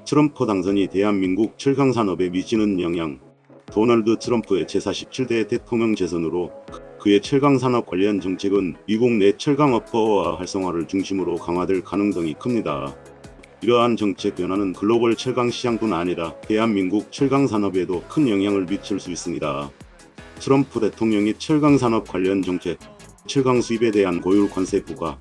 트럼프 당선이 대한민국 철강산업에 미치는 영향. 도널드 트럼프의 제47대 대통령 재선으로 그의 철강산업 관련 정책은 미국 내 철강업 보호와 활성화를 중심으로 강화될 가능성이 큽니다. 이러한 정책 변화는 글로벌 철강 시장뿐 아니라 대한민국 철강산업에도 큰 영향을 미칠 수 있습니다. 트럼프 대통령이 철강산업 관련 정책, 철강 수입에 대한 고율 관세 부과.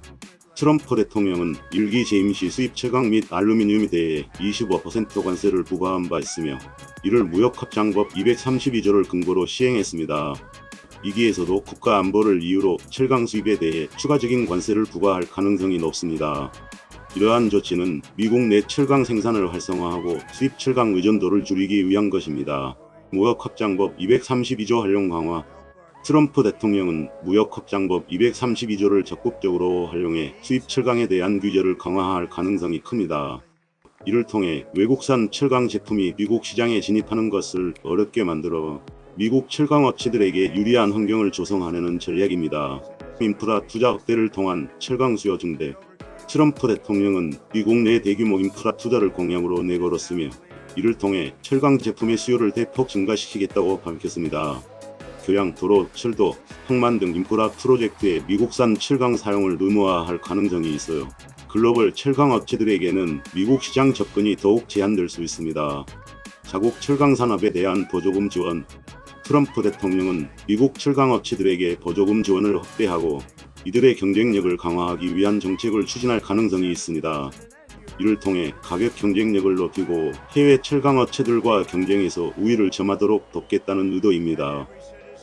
트럼프 대통령은 일기 재임 시 수입 철강 및 알루미늄에 대해 25% 관세를 부과한 바 있으며 이를 무역협정법 232조를 근거로 시행했습니다. 이기에서도 국가 안보를 이유로 철강 수입에 대해 추가적인 관세를 부과할 가능성이 높습니다. 이러한 조치는 미국 내 철강 생산을 활성화하고 수입 철강 의존도를 줄이기 위한 것입니다. 무역협정법 232조 활용 강화. 트럼프 대통령은 무역협정법 232조를 적극적으로 활용해 수입 철강에 대한 규제를 강화할 가능성이 큽니다. 이를 통해 외국산 철강 제품이 미국 시장에 진입하는 것을 어렵게 만들어 미국 철강업체들에게 유리한 환경을 조성하려는 전략입니다. 인프라 투자 확대를 통한 철강 수요 증대. 트럼프 대통령은 미국 내 대규모 인프라 투자를 공약으로 내걸었으며 이를 통해 철강 제품의 수요를 대폭 증가시키겠다고 밝혔습니다. 교량, 도로, 철도, 항만 등 인프라 프로젝트에 미국산 철강 사용을 의무화할 가능성이 있어요. 글로벌 철강 업체들에게는 미국 시장 접근이 더욱 제한될 수 있습니다. 자국 철강 산업에 대한 보조금 지원. 트럼프 대통령은 미국 철강 업체들에게 보조금 지원을 확대하고 이들의 경쟁력을 강화하기 위한 정책을 추진할 가능성이 있습니다. 이를 통해 가격 경쟁력을 높이고 해외 철강 업체들과 경쟁에서 우위를 점하도록 돕겠다는 의도입니다.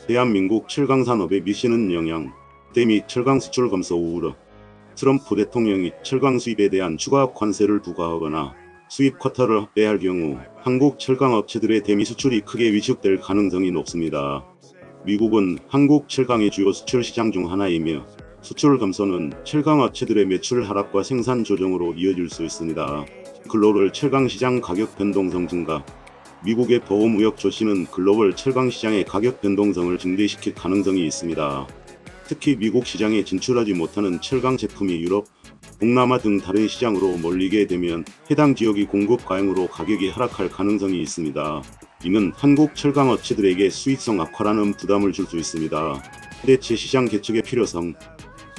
대한민국 철강 산업에 미치는 영향. 대 미 철강 수출 감소 우려. 트럼프 대통령이 철강 수입에 대한 추가 관세를 부과하거나 수입 쿼터를 확대할 경우 한국 철강 업체들의 대미 수출이 크게 위축될 가능성이 높습니다. 미국은 한국 철강의 주요 수출 시장 중 하나이며 수출 감소는 철강 업체들의 매출 하락과 생산 조정으로 이어질 수 있습니다. 글로벌 철강 시장 가격 변동성 증가. 미국의 보호무역 조치는 글로벌 철강 시장의 가격 변동성을 증대시킬 가능성이 있습니다. 특히 미국 시장에 진출하지 못하는 철강 제품이 유럽, 동남아 등 다른 시장으로 몰리게 되면 해당 지역이 공급 과잉으로 가격이 하락할 가능성이 있습니다. 이는 한국 철강 업체들에게 수익성 악화라는 부담을 줄 수 있습니다. 대체 시장 개척의 필요성.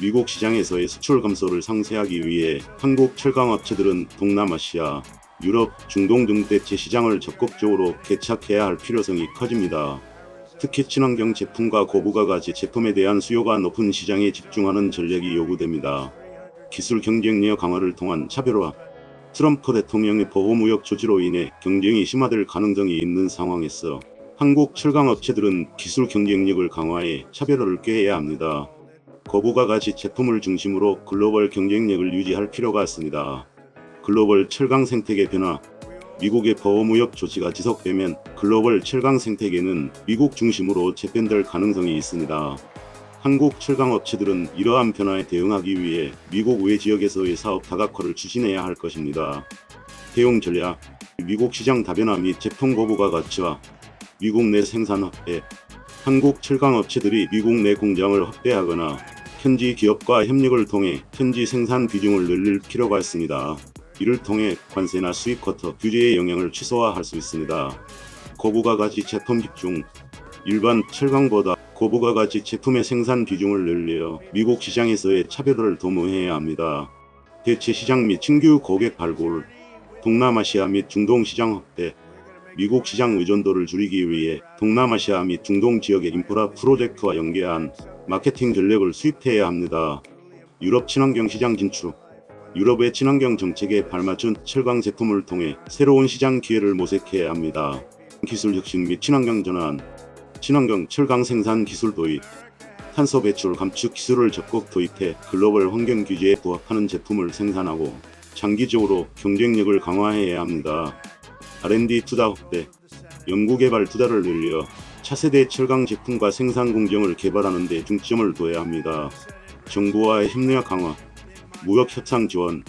미국 시장에서의 수출 감소를 상쇄하기 위해 한국 철강 업체들은 동남아시아, 유럽, 중동 등 대체 시장을 적극적으로 개척해야 할 필요성이 커집니다. 특히 친환경 제품과 고부가가치 제품에 대한 수요가 높은 시장에 집중하는 전략이 요구됩니다. 기술 경쟁력 강화를 통한 차별화. 트럼프 대통령의 보호무역 조치로 인해 경쟁이 심화될 가능성이 있는 상황에서 한국 철강 업체들은 기술 경쟁력을 강화해 차별화를 꾀해야 합니다. 고부가가치 제품을 중심으로 글로벌 경쟁력을 유지할 필요가 있습니다. 글로벌 철강 생태계 변화. 미국의 보호무역 조치가 지속되면 글로벌 철강 생태계는 미국 중심으로 재편될 가능성이 있습니다. 한국 철강 업체들은 이러한 변화에 대응하기 위해 미국 외 지역에서의 사업 다각화를 추진해야 할 것입니다. 대응 전략. 미국 시장 다변화 및 제품 고부가 가치와 미국 내 생산 확대. 한국 철강 업체들이 미국 내 공장을 확대하거나 현지 기업과 협력을 통해 현지 생산 비중을 늘릴 필요가 있습니다. 이를 통해 관세나 수입 쿼터 규제의 영향을 최소화할 수 있습니다. 고부가가치 제품 집중. 일반 철강보다 고부가가치 제품의 생산 비중을 늘려 미국 시장에서의 차별화를 도모해야 합니다. 대체 시장 및 신규 고객 발굴. 동남아시아 및 중동 시장 확대. 미국 시장 의존도를 줄이기 위해 동남아시아 및 중동 지역의 인프라 프로젝트와 연계한 마케팅 전략을 수립해야 합니다. 유럽 친환경 시장 진출. 유럽의 친환경 정책에 발맞춘 철강 제품을 통해 새로운 시장 기회를 모색해야 합니다. 기술 혁신 및 친환경 전환. 친환경 철강 생산 기술 도입. 탄소 배출 감축 기술을 적극 도입해 글로벌 환경 규제에 부합하는 제품을 생산하고 장기적으로 경쟁력을 강화해야 합니다. R&D 투자 확대. 연구개발 투자를 늘려 차세대 철강 제품과 생산 공정을 개발하는 데 중점을 둬야 합니다. 정부와의 협력 강화. 무역협상 지원.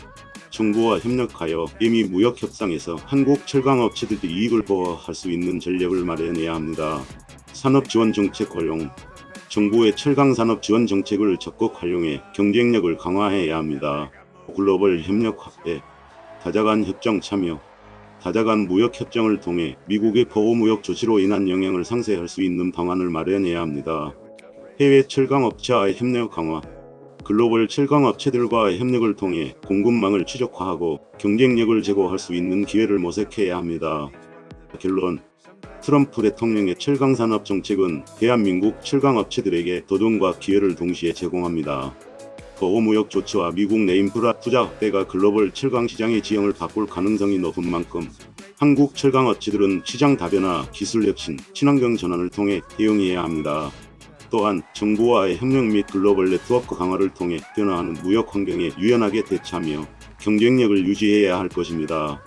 정부와 협력하여 대미 무역협상에서 한국 철강 업체들의 이익을 보호할 수 있는 전략을 마련해야 합니다. 산업지원 정책 활용. 정부의 철강산업 지원 정책을 적극 활용해 경쟁력을 강화해야 합니다. 글로벌 협력 확대. 다자간 협정 참여. 다자간 무역 협정을 통해 미국의 보호무역 조치로 인한 영향을 상쇄할 수 있는 방안을 마련해야 합니다. 해외 철강업체와의 협력 강화, 글로벌 철강업체들과의 협력을 통해 공급망을 최적화하고 경쟁력을 제고할 수 있는 기회를 모색해야 합니다. 결론, 트럼프 대통령의 철강산업 정책은 대한민국 철강업체들에게 도전과 기회를 동시에 제공합니다. 보호무역 조치와 미국 내 인프라 투자 확대가 글로벌 철강 시장의 지형을 바꿀 가능성이 높은 만큼 한국 철강업체들은 시장 다변화, 기술 혁신, 친환경 전환을 통해 대응해야 합니다. 또한 정부와의 협력 및 글로벌 네트워크 강화를 통해 변화하는 무역 환경에 유연하게 대처하며 경쟁력을 유지해야 할 것입니다.